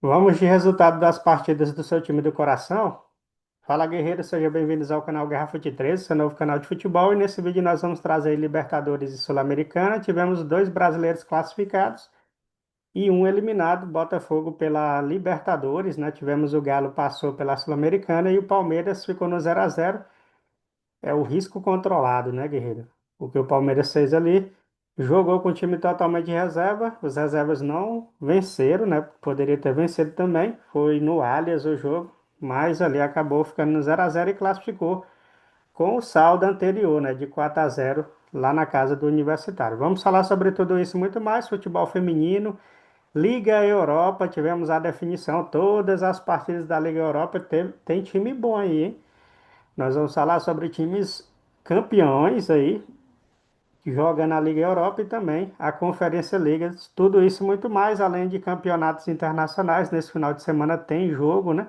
Vamos de resultado das partidas do seu time do coração? Fala, guerreiro, sejam bem-vindos ao canal Guerra Fute 13, seu novo canal de futebol. E nesse vídeo nós vamos trazer aí Libertadores e Sul-Americana. Tivemos dois brasileiros classificados e um eliminado, Botafogo pela Libertadores, né? Tivemos o Galo passou pela Sul-Americana e o Palmeiras ficou no 0-0. É o risco controlado, né, guerreiro? O que o Palmeiras fez ali, jogou com o time totalmente de reserva, os reservas não venceram, né? Poderia ter vencido também, foi no Allianz o jogo, mas ali acabou ficando no 0-0 e classificou com o saldo anterior, né, de 4-0 lá na casa do Universitário. Vamos falar sobre tudo isso e muito mais, futebol feminino, Liga Europa, tivemos a definição, todas as partidas da Liga Europa tem time bom aí, hein? Nós vamos falar sobre times campeões aí, que jogam na Liga Europa e também a Conferência Liga. Tudo isso e muito mais, além de campeonatos internacionais. Nesse final de semana tem jogo, né?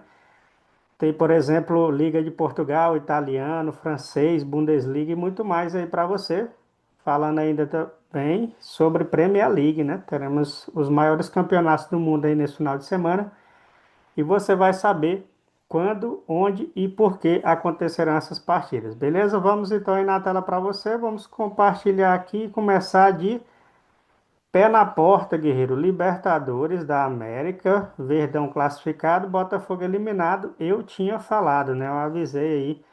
Tem, por exemplo, Liga de Portugal, italiano, francês, Bundesliga e muito mais aí para você. Falando ainda também sobre Premier League, né? Teremos os maiores campeonatos do mundo aí nesse final de semana e você vai saber quando, onde e por que acontecerão essas partidas. Beleza? Vamos então aí na tela para você. Vamos compartilhar aqui e começar de pé na porta, guerreiro. Libertadores da América, Verdão classificado, Botafogo eliminado. Eu tinha falado, né? Eu avisei aí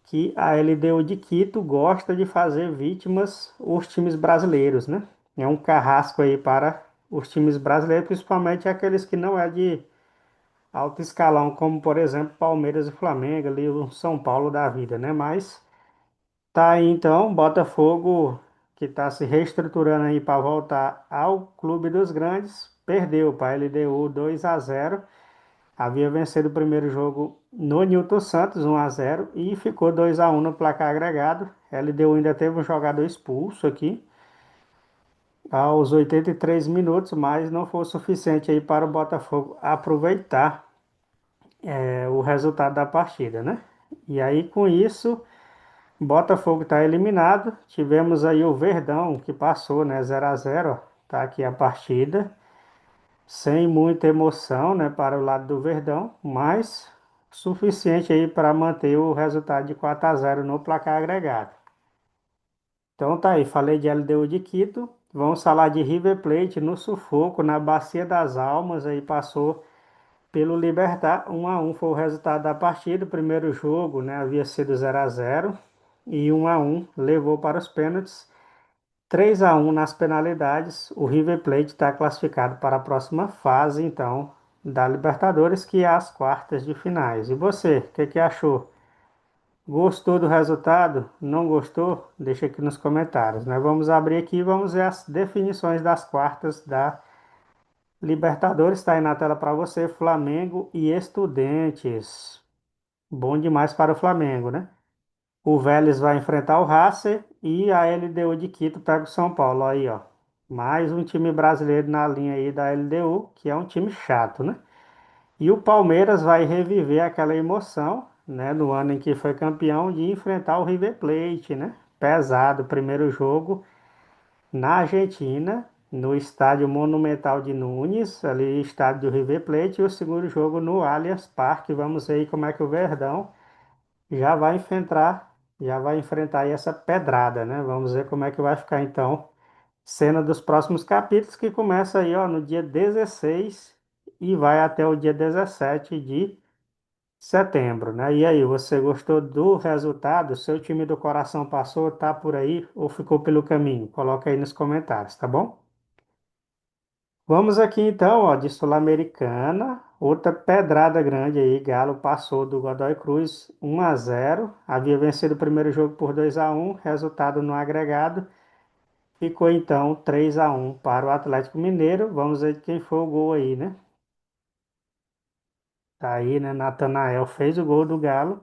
que a LDU de Quito gosta de fazer vítimas os times brasileiros, né? É um carrasco aí para os times brasileiros, principalmente aqueles que não é de alto escalão, como por exemplo Palmeiras e Flamengo, ali o São Paulo da vida, né? Mas tá aí então, Botafogo que está se reestruturando aí para voltar ao Clube dos Grandes, perdeu para a LDU 2-0. Havia vencido o primeiro jogo no Newton Santos 1-0 e ficou 2-1 no placar agregado. A LDU ainda teve um jogador expulso aqui aos 83 minutos, mas não foi o suficiente aí para o Botafogo aproveitar o resultado da partida, né? E aí, com isso, Botafogo está eliminado. Tivemos aí o Verdão, que passou, né? 0-0, ó. Tá aqui a partida. Sem muita emoção, né? Para o lado do Verdão, mas suficiente aí para manter o resultado de 4-0 no placar agregado. Então tá aí, falei de LDU de Quito. Vamos falar de River Plate no sufoco, na Bacia das Almas. Aí passou pelo Libertad, 1-1 foi o resultado da partida. O primeiro jogo, né, havia sido 0-0 e 1-1 levou para os pênaltis. 3-1 nas penalidades. O River Plate está classificado para a próxima fase, então, da Libertadores, que é as quartas de finais. E você, o que que achou? Gostou do resultado? Não gostou? Deixa aqui nos comentários, né? Vamos abrir aqui e vamos ver as definições das quartas da Libertadores. Está aí na tela para você, Flamengo e Estudiantes. Bom demais para o Flamengo, né? O Vélez vai enfrentar o Racing e a LDU de Quito pega o São Paulo. Aí, ó. Mais um time brasileiro na linha aí da LDU, que é um time chato, né? E o Palmeiras vai reviver aquela emoção, né? No ano em que foi campeão, de enfrentar o River Plate, né? Pesado, primeiro jogo na Argentina, no estádio Monumental de Nunes, ali estádio do River Plate, e o segundo jogo no Allianz Parque. Vamos ver aí como é que o Verdão já vai enfrentar aí essa pedrada, né? Vamos ver como é que vai ficar então. Cena dos próximos capítulos que começa aí, ó, no dia 16 e vai até o dia 17 de setembro, né? E aí, você gostou do resultado? Seu time do coração passou, tá por aí ou ficou pelo caminho? Coloca aí nos comentários, tá bom? Vamos aqui então, ó, de Sul-Americana, outra pedrada grande aí, Galo passou do Godoy Cruz 1-0, havia vencido o primeiro jogo por 2-1, resultado no agregado, ficou então 3-1 para o Atlético Mineiro. Vamos ver quem foi o gol aí, né? Tá aí, né? Natanael fez o gol do Galo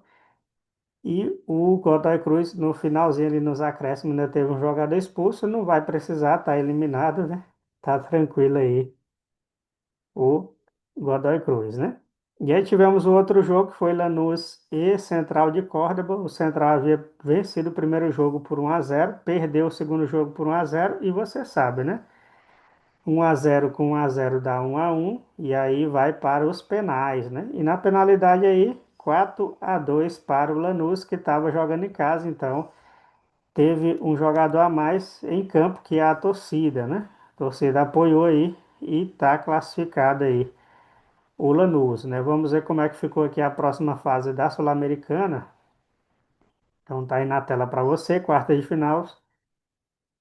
e o Godoy Cruz no finalzinho ali nos acréscimos ainda teve um jogador expulso, não vai precisar, tá eliminado, né? Tá tranquilo aí o Godoy Cruz, né? E aí tivemos o outro jogo que foi Lanús e Central de Córdoba. O Central havia vencido o primeiro jogo por 1-0, perdeu o segundo jogo por 1-0 e você sabe, né? 1-0 com 1-0 dá 1-1 e aí vai para os penais, né? E na penalidade aí, 4-2 para o Lanús, que estava jogando em casa, então teve um jogador a mais em campo, que é a torcida, né? A torcida apoiou aí e está classificado aí o Lanús, né? Vamos ver como é que ficou aqui a próxima fase da Sul-Americana. Então tá aí na tela para você, quarta de final.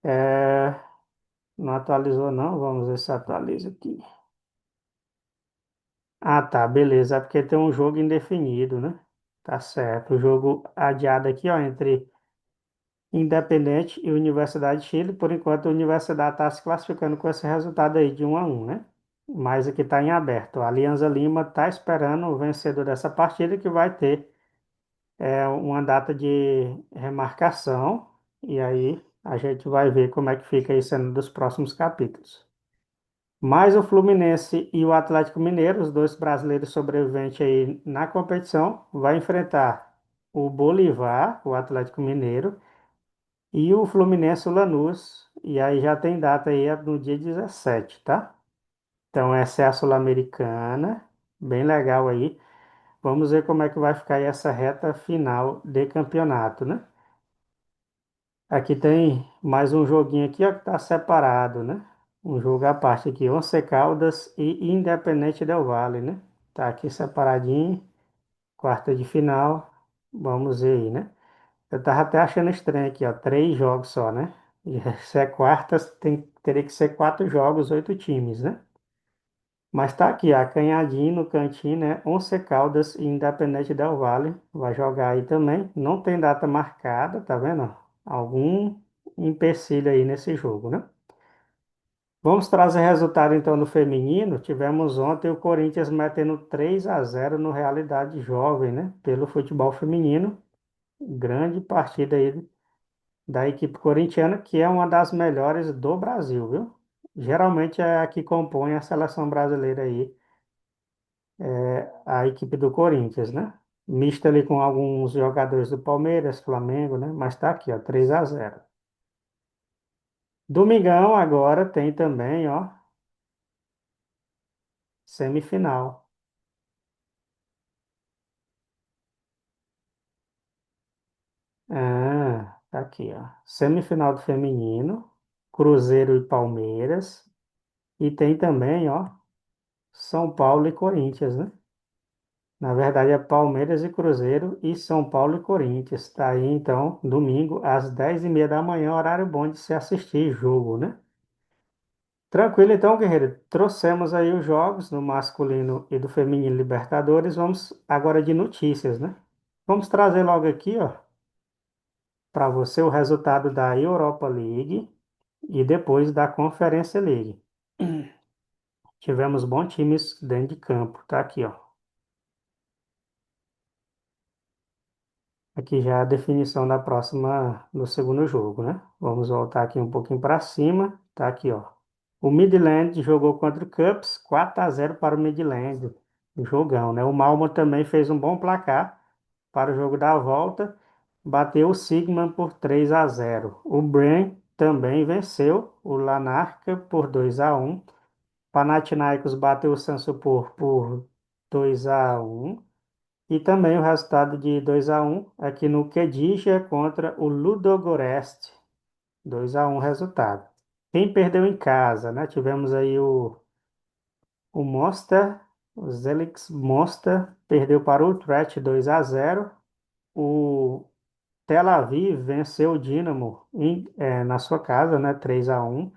É, não atualizou não, vamos ver se atualiza aqui. Ah, tá, beleza. É porque tem um jogo indefinido, né? Tá certo. O jogo adiado aqui, ó, entre Independente e Universidade de Chile. Por enquanto, a Universidade está se classificando com esse resultado aí de 1-1, né? Mas aqui está em aberto. A Alianza Lima está esperando o vencedor dessa partida, que vai ter uma data de remarcação. E aí a gente vai ver como é que fica isso nos próximos capítulos. Mais o Fluminense e o Atlético Mineiro, os dois brasileiros sobreviventes aí na competição, vai enfrentar o Bolívar, o Atlético Mineiro, e o Fluminense, o Lanús. E aí já tem data aí no dia 17, tá? Então essa é a Sul-Americana, bem legal aí. Vamos ver como é que vai ficar aí essa reta final de campeonato, né? Aqui tem mais um joguinho aqui, ó, que tá separado, né? Um jogo à parte aqui, Once Caldas e Independente Del Valle, né? Tá aqui separadinho, quarta de final. Vamos ver aí, né? Eu tava até achando estranho aqui, ó, 3 jogos só, né? E se é quartas, teria que ser 4 jogos, 8 times, né? Mas tá aqui, ó, acanhadinho no cantinho, né? Once Caldas e Independente Del Valle vai jogar aí também. Não tem data marcada, tá vendo? Algum empecilho aí nesse jogo, né? Vamos trazer resultado então do feminino. Tivemos ontem o Corinthians metendo 3-0 no Realidade Jovem, né? Pelo futebol feminino. Grande partida aí da equipe corintiana, que é uma das melhores do Brasil, viu? Geralmente é a que compõe a seleção brasileira aí, a equipe do Corinthians, né? Mista ali com alguns jogadores do Palmeiras, Flamengo, né? Mas tá aqui, ó, 3-0. Domingão agora tem também, ó, semifinal. Ah, tá aqui, ó. Semifinal do feminino, Cruzeiro e Palmeiras. E tem também, ó, São Paulo e Corinthians, né? Na verdade é Palmeiras e Cruzeiro e São Paulo e Corinthians. Tá aí então, domingo, às 10h30 da manhã, horário bom de se assistir jogo, né? Tranquilo então, guerreiro. Trouxemos aí os jogos do masculino e do feminino Libertadores. Vamos agora de notícias, né? Vamos trazer logo aqui, ó, para você o resultado da Europa League e depois da Conferência League. Tivemos bons times dentro de campo, tá aqui, ó. Aqui já é a definição da próxima, do segundo jogo, né? Vamos voltar aqui um pouquinho para cima. Tá aqui, ó. O Midland jogou contra o Cups, 4-0 para o Midland. Jogão, né? O Malmo também fez um bom placar para o jogo da volta. Bateu o Sigma por 3-0. O Bren também venceu o Lanarka por 2-1. Panathinaikos bateu o Sanspor por 2-1. E também o resultado de 2-1 aqui no Kedija contra o Ludogorets. 2-1 resultado. Quem perdeu em casa, né? Tivemos aí o Mostar, o Zelix Mostar perdeu para o Utrecht 2-0. O Tel Aviv venceu o Dinamo na sua casa, né? 3-1.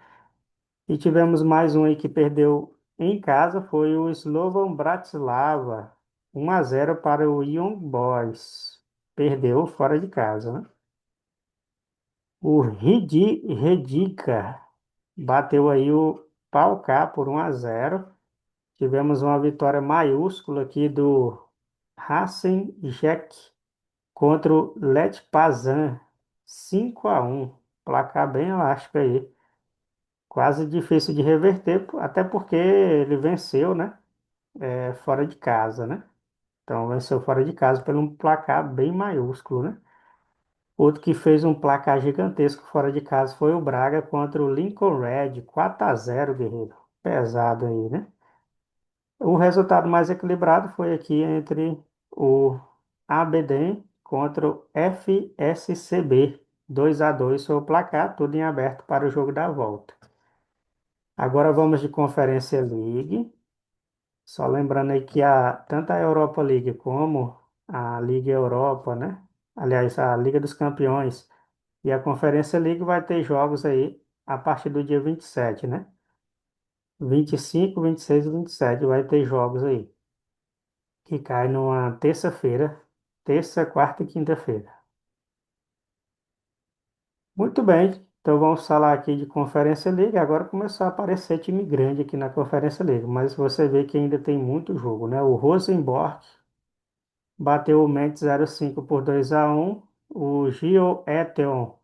E tivemos mais um aí que perdeu em casa, foi o Slovan Bratislava, 1-0 para o Young Boys. Perdeu fora de casa, né? O Rijeka bateu aí o PAOK por 1-0. Tivemos uma vitória maiúscula aqui do Racing Jack contra o Lech Poznan, 5-1. Placar bem elástico aí. Quase difícil de reverter, até porque ele venceu, né? Fora de casa, né? Então venceu fora de casa por um placar bem maiúsculo, né? Outro que fez um placar gigantesco fora de casa foi o Braga contra o Lincoln Red, 4-0, guerreiro. pesado aí, né? O resultado mais equilibrado foi aqui entre o ABD contra o FSCB. 2-2 foi o placar, tudo em aberto para o jogo da volta. Agora vamos de Conferência League. Só lembrando aí que tanto a Europa League como a Liga Europa, né? Aliás, a Liga dos Campeões e a Conferência League vai ter jogos aí a partir do dia 27, né? 25, 26 e 27 vai ter jogos aí, que cai numa terça-feira, terça, quarta e quinta-feira. Muito bem, então vamos falar aqui de Conferência League. Agora começou a aparecer time grande aqui na Conferência League, mas você vê que ainda tem muito jogo, né? O Rosenborg bateu o Mainz 05 por 2-1. O Gioeteon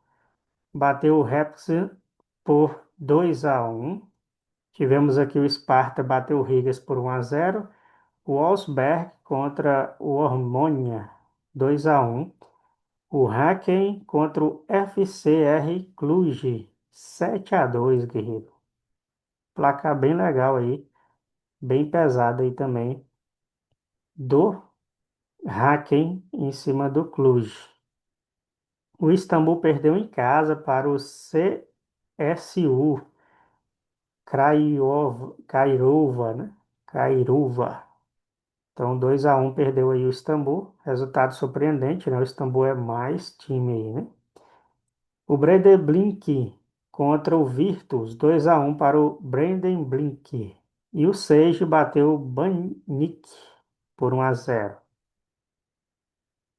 bateu o Repsol por 2-1. Tivemos aqui o Sparta bateu o Rigas por 1-0. O Wolfsberg contra o Hormônia 2-1. O Hacken contra o FCR Cluj 7-2, guerreiro. Placar bem legal aí, bem pesado aí também do Hacken em cima do Cluj. O Istambul perdeu em casa para o CSU Craiova, né? Craiova. Então, 2-1 perdeu aí o Istambul. Resultado surpreendente, né? O Istambul é mais time aí, né? O Breidablik contra o Virtus, 2-1 para o Breidablik. E o Sage bateu o Baník por 1-0.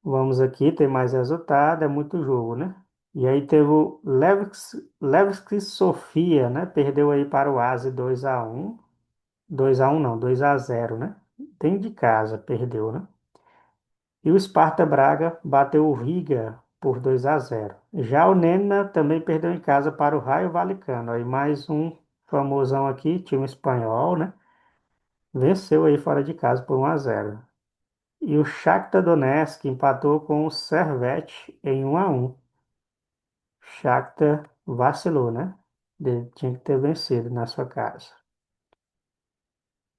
Vamos aqui, tem mais resultado, é muito jogo, né? E aí teve o Levski Sofia, né? Perdeu aí para o ASI 2-1. 2-1 não, 2-0, né? Tem de casa, perdeu, né? E o Sparta Braga bateu o Riga por 2-0. Já o Nena também perdeu em casa para o Raio Valecano. Aí mais um famosão aqui, time espanhol, né? Venceu aí fora de casa por 1-0. E o Shakhtar Donetsk empatou com o Servette em 1-1. Shakhtar vacilou, né? Tinha que ter vencido na sua casa.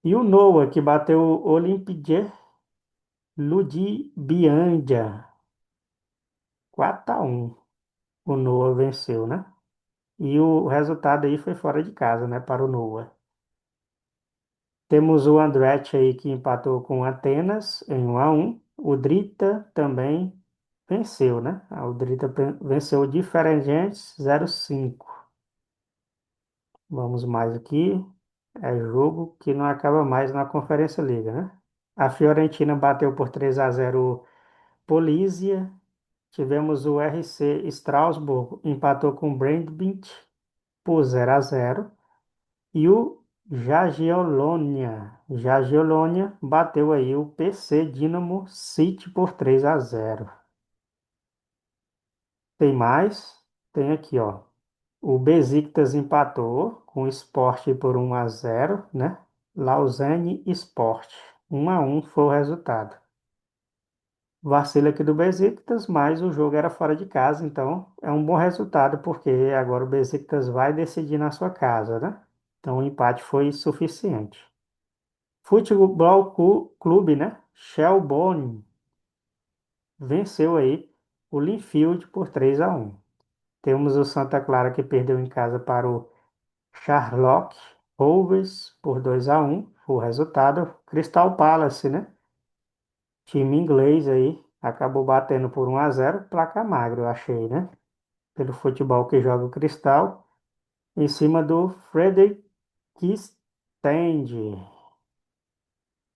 E o Noah, que bateu o Olympique Ludibianja 4-1. O Noah venceu, né? E o resultado aí foi fora de casa, né? Para o Noah. Temos o Andretti aí que empatou com o Atenas em 1-1. O Drita também venceu, né? O Drita venceu o Diferengentes 0-5. Vamos mais aqui. É jogo que não acaba mais na Conferência Liga, né? A Fiorentina bateu por 3-0 o Polisia. Tivemos o RC Strasbourg, empatou com o Brandby por 0-0. E o Jagiellonia bateu aí o PC Dinamo City por 3-0. Tem mais? Tem aqui, ó. O Besiktas empatou com o Sport por 1-0, né? Lausanne Sport. 1-1 foi o resultado. Vacilo aqui do Besiktas, mas o jogo era fora de casa, então é um bom resultado, porque agora o Besiktas vai decidir na sua casa, né? Então o empate foi suficiente. Futebol Clube, né? Shelbourne venceu aí o Linfield por 3-1. Temos o Santa Clara que perdeu em casa para o Charlotte Rovers por 2-1. Foi o resultado. Crystal Palace, né? Time inglês aí acabou batendo por 1-0. Placa magra, eu achei, né? Pelo futebol que joga o Crystal. Em cima do Frederick Stand.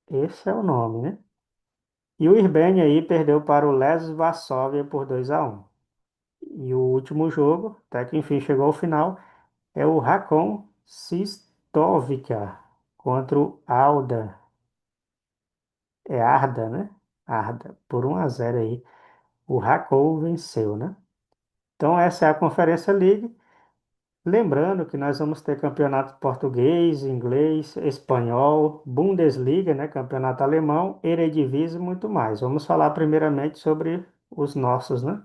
Esse é o nome, né? E o Hibernia aí perdeu para o Les Varsóvia por 2-1. E o último jogo, até que enfim chegou ao final, é o Racon Sistovica contra o Alda. É Arda, né? Arda, por 1-0 aí. O Racon venceu, né? Então essa é a Conferência League. Lembrando que nós vamos ter campeonato português, inglês, espanhol, Bundesliga, né, campeonato alemão, Eredivisie e muito mais. Vamos falar primeiramente sobre os nossos, né?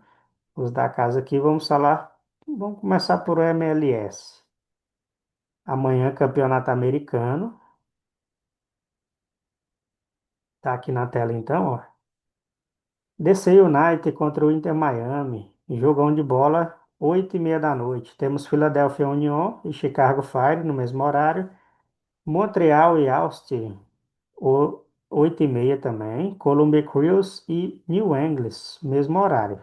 Os da casa aqui, vamos falar, vamos começar por o MLS. Amanhã, campeonato americano. Tá aqui na tela então, ó. DC United contra o Inter Miami. Jogão de bola, 8h30 da noite. Temos Philadelphia Union e Chicago Fire no mesmo horário. Montreal e Austin, 8h30 também. Columbia Crews e New England, mesmo horário.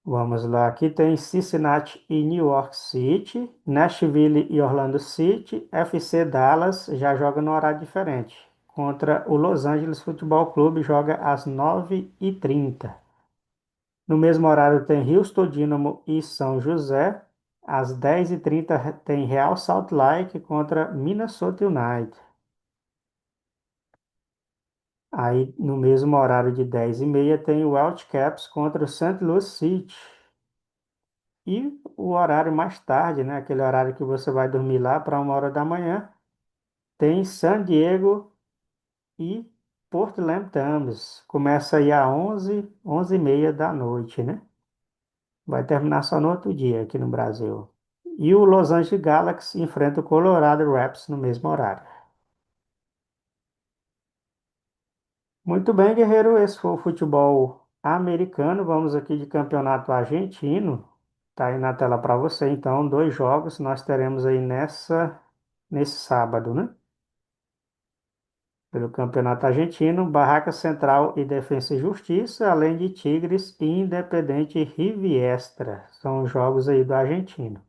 Vamos lá, aqui tem Cincinnati e New York City, Nashville e Orlando City, FC Dallas já joga no horário diferente. Contra o Los Angeles Futebol Clube joga às 9h30. No mesmo horário tem Houston Dynamo e São José. Às 10h30 tem Real Salt Lake contra Minnesota United. Aí no mesmo horário de 10h30 tem o Whitecaps contra o St. Louis City. E o horário mais tarde, né? Aquele horário que você vai dormir lá para 1h da manhã, tem San Diego e Portland Timbers. Começa aí às 11h30 da noite, né? Vai terminar só no outro dia aqui no Brasil. E o Los Angeles Galaxy enfrenta o Colorado Rapids no mesmo horário. Muito bem, guerreiro. Esse foi o futebol americano. Vamos aqui de campeonato argentino. Tá aí na tela para você. Então, dois jogos nós teremos aí nesse sábado, né? Pelo Campeonato Argentino, Barraca Central e Defensa e Justiça, além de Tigres e Independente Riviestra. São os jogos aí do argentino.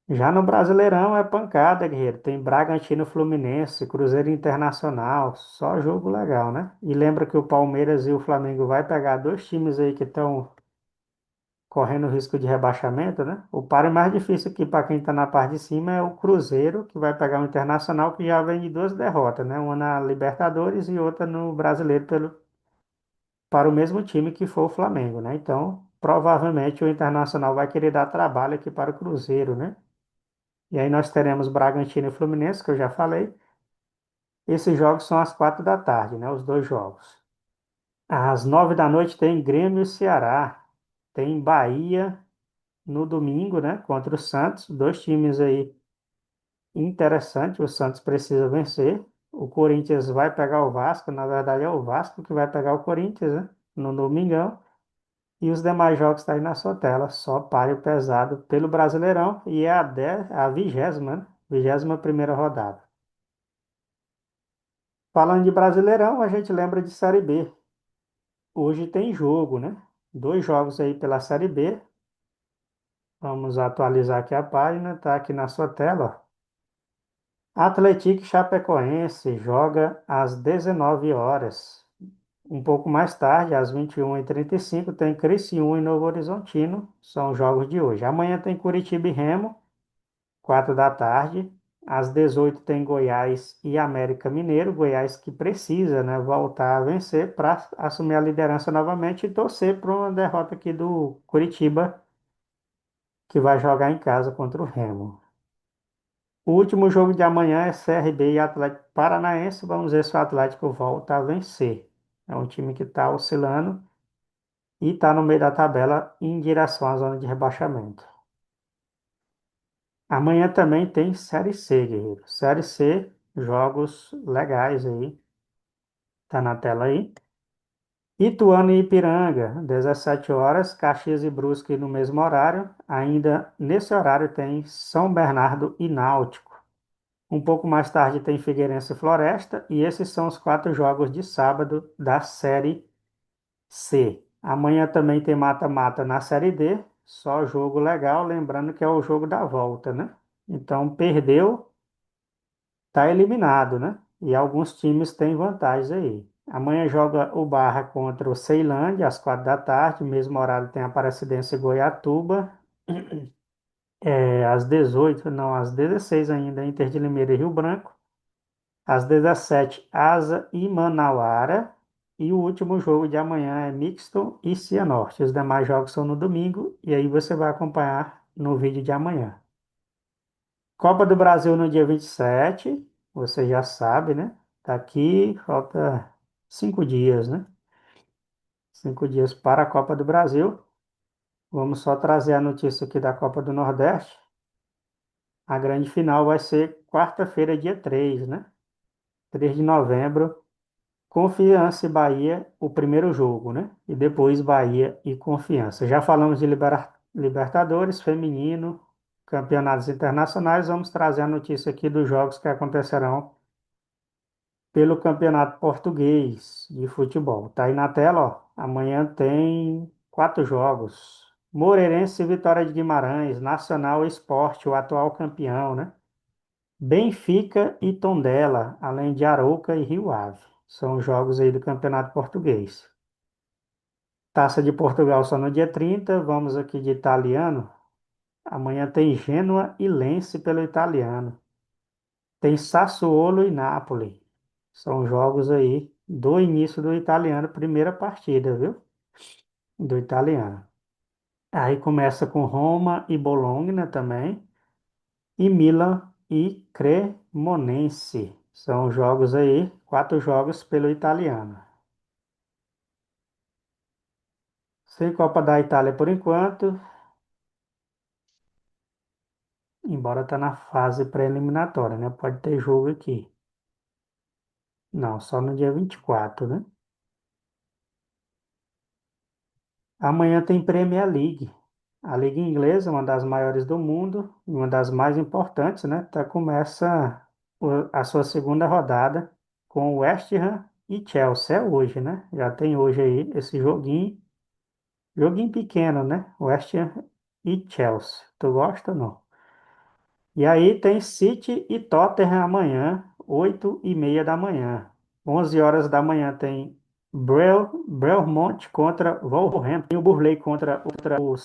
Já no Brasileirão é pancada, guerreiro. Tem Bragantino Fluminense, Cruzeiro Internacional, só jogo legal, né? E lembra que o Palmeiras e o Flamengo vai pegar dois times aí que estão correndo risco de rebaixamento, né? O páreo mais difícil aqui para quem está na parte de cima é o Cruzeiro, que vai pegar o Internacional, que já vem de duas derrotas, né? Uma na Libertadores e outra no Brasileiro para o mesmo time que foi o Flamengo, né? Então, provavelmente o Internacional vai querer dar trabalho aqui para o Cruzeiro, né? E aí nós teremos Bragantino e Fluminense, que eu já falei. Esses jogos são às 4 da tarde, né? Os dois jogos. Às 9 da noite tem Grêmio e Ceará. Tem Bahia no domingo, né? Contra o Santos. Dois times aí interessantes. O Santos precisa vencer. O Corinthians vai pegar o Vasco. Na verdade, é o Vasco que vai pegar o Corinthians, né? No domingão. E os demais jogos estão aí na sua tela. Só páreo pesado pelo Brasileirão. E é a 20ª, né? 21ª rodada. Falando de Brasileirão, a gente lembra de Série B. Hoje tem jogo, né? Dois jogos aí pela Série B. Vamos atualizar aqui a página, tá aqui na sua tela, ó. Atlético Chapecoense joga às 19 horas. Um pouco mais tarde, às 21h35, tem Criciúma e Novo Horizontino. São os jogos de hoje. Amanhã tem Curitiba e Remo, 4 da tarde. Às 18 tem Goiás e América Mineiro. Goiás que precisa, né, voltar a vencer para assumir a liderança novamente e torcer para uma derrota aqui do Curitiba, que vai jogar em casa contra o Remo. O último jogo de amanhã é CRB e Atlético Paranaense. Vamos ver se o Atlético volta a vencer. É um time que está oscilando e está no meio da tabela em direção à zona de rebaixamento. Amanhã também tem Série C, guerreiro. Série C, jogos legais aí. Tá na tela aí. Ituano e Ipiranga, 17 horas. Caxias e Brusque no mesmo horário. Ainda nesse horário tem São Bernardo e Náutico. Um pouco mais tarde tem Figueirense e Floresta. E esses são os quatro jogos de sábado da Série C. Amanhã também tem mata-mata na Série D. Só jogo legal. Lembrando que é o jogo da volta, né? Então, perdeu, tá eliminado, né? E alguns times têm vantagens aí. Amanhã joga o Barra contra o Ceilândia, às 4 da tarde. Mesmo horário tem Aparecidense e Goiatuba. Às 18, não, às 16 ainda, Inter de Limeira e Rio Branco. Às 17, Asa e Manauara. E o último jogo de amanhã é Mixto e Cianorte. Os demais jogos são no domingo. E aí você vai acompanhar no vídeo de amanhã. Copa do Brasil no dia 27, você já sabe, né? Tá aqui, falta 5 dias, né? 5 dias para a Copa do Brasil. Vamos só trazer a notícia aqui da Copa do Nordeste. A grande final vai ser quarta-feira, dia 3, né? 3 de novembro. Confiança e Bahia, o primeiro jogo, né? E depois Bahia e Confiança. Já falamos de Libertadores, feminino, campeonatos internacionais. Vamos trazer a notícia aqui dos jogos que acontecerão pelo Campeonato Português de Futebol. Tá aí na tela, ó. Amanhã tem quatro jogos. Moreirense e Vitória de Guimarães, Nacional e Sport, o atual campeão, né? Benfica e Tondela, além de Arouca e Rio Ave. São os jogos aí do Campeonato Português. Taça de Portugal só no dia 30. Vamos aqui de italiano. Amanhã tem Gênua e Lecce pelo italiano. Tem Sassuolo e Napoli. São jogos aí do início do italiano, primeira partida, viu? Do italiano. Aí começa com Roma e Bologna também. E Milan e Cremonense. São jogos aí, quatro jogos pelo italiano. Sem Copa da Itália por enquanto, embora tá na fase pré-eliminatória, né? Pode ter jogo aqui. Não, só no dia 24, né? Amanhã tem Premier League. A Liga Inglesa, uma das maiores do mundo, uma das mais importantes, né? Começa a sua segunda rodada com o West Ham e Chelsea. É hoje, né? Já tem hoje aí esse joguinho. Joguinho pequeno, né? West Ham e Chelsea. Tu gosta ou não? E aí tem City e Tottenham amanhã, 8h30 da manhã. 11 horas da manhã tem Bournemouth contra Wolverhampton. E o Burley contra o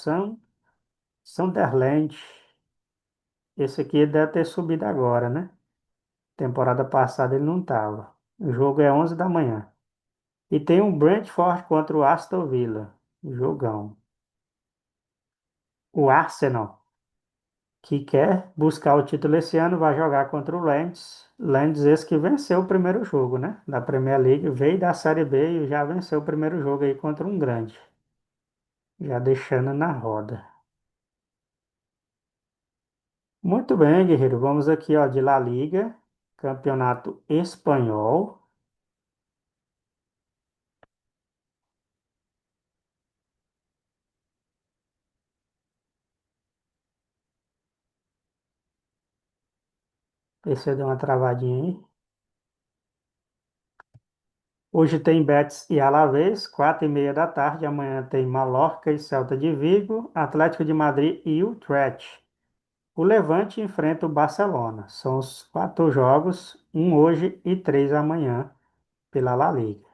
Sunderland. Esse aqui deve ter subido agora, né? Temporada passada ele não estava. O jogo é 11 da manhã. E tem um Brentford contra o Aston Villa. Jogão. O Arsenal, que quer buscar o título esse ano, vai jogar contra o Lens. Lens esse que venceu o primeiro jogo, né? Da Premier League, veio da Série B e já venceu o primeiro jogo aí contra um grande. Já deixando na roda. Muito bem, guerreiro. Vamos aqui, ó, de La Liga, Campeonato Espanhol. Esse deu uma travadinha aí. Hoje tem Betis e Alavés, 4h30 da tarde. Amanhã tem Mallorca e Celta de Vigo, Atlético de Madrid e Utrecht. O Levante enfrenta o Barcelona. São os quatro jogos, um hoje e três amanhã, pela La Liga.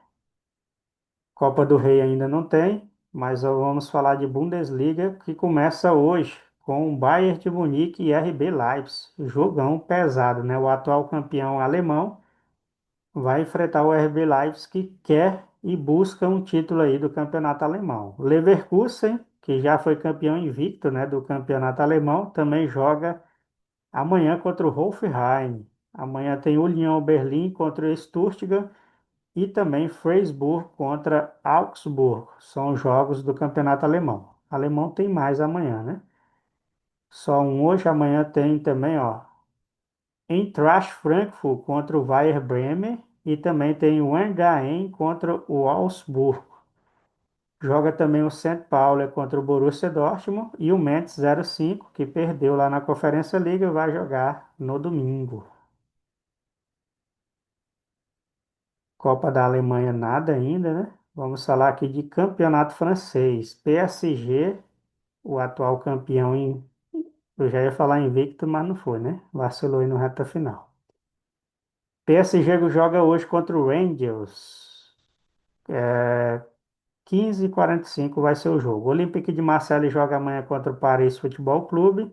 Copa do Rei ainda não tem, mas vamos falar de Bundesliga, que começa hoje com o Bayern de Munique e RB Leipzig. Jogão pesado, né? O atual campeão alemão vai enfrentar o RB Leipzig, que quer e busca um título aí do campeonato alemão. Leverkusen, que já foi campeão invicto, né, do campeonato alemão, também joga amanhã contra o Hoffenheim. Amanhã tem União Berlim contra o Stuttgart e também Freiburg contra Augsburg. São os jogos do campeonato alemão. Alemão tem mais amanhã, né? Só um hoje, amanhã tem também, ó, Eintracht Frankfurt contra o Werder Bremen e também tem o Engaim contra o Augsburg. Joga também o St. Pauli contra o Borussia Dortmund e o Mainz 05, que perdeu lá na Conferência Liga, vai jogar no domingo. Copa da Alemanha nada ainda, né? Vamos falar aqui de campeonato francês. PSG, o atual campeão eu já ia falar invicto, mas não foi, né? Vacilou aí no reta final. PSG joga hoje contra o Rangers. 15h45 vai ser o jogo. Olympique de Marseille joga amanhã contra o Paris Futebol Clube.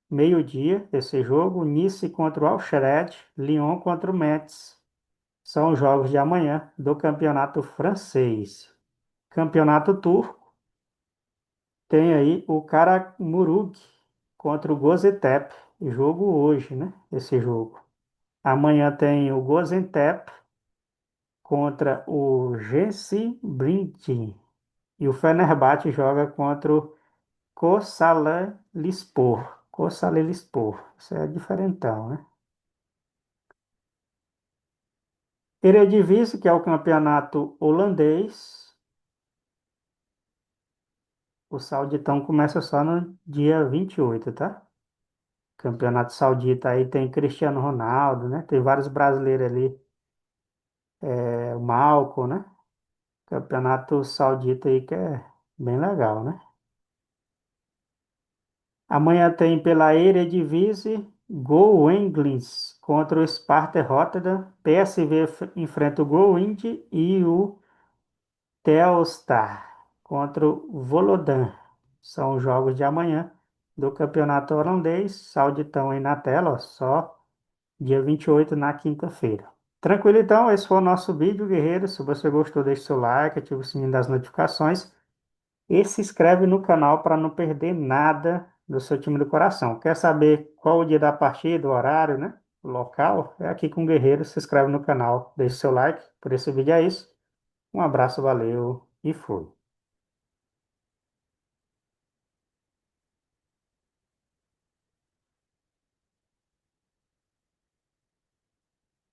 Meio-dia, esse jogo. Nice contra o Alcheret. Lyon contra o Metz. São os jogos de amanhã do campeonato francês. Campeonato turco. Tem aí o Karagümrük contra o Gaziantep. Jogo hoje, né? Esse jogo. Amanhã tem o Gaziantep contra o Gençlerbirliği. E o Fenerbahçe joga contra o Kocaelispor. Coça Lilispor. Isso é diferentão, né? Eredivisie, que é o campeonato holandês. O Sauditão começa só no dia 28, tá? Campeonato Saudita aí tem Cristiano Ronaldo, né? Tem vários brasileiros ali. O Malcom, né? Campeonato Saudita aí que é bem legal, né? Amanhã tem pela Eredivisie, Go Eagles contra o Sparta Rotterdam. PSV enfrenta o Go Indy e o Telstar contra o Volendam. São os jogos de amanhã do Campeonato Holandês. Sauditão aí na tela, ó, só dia 28 na quinta-feira. Tranquilo então, esse foi o nosso vídeo, guerreiro. Se você gostou, deixe seu like, ative o sininho das notificações e se inscreve no canal para não perder nada do seu time do coração. Quer saber qual o dia da partida, o horário, né? O local? É aqui com o Guerreiro. Se inscreve no canal, deixe seu like. Por esse vídeo é isso. Um abraço, valeu e fui.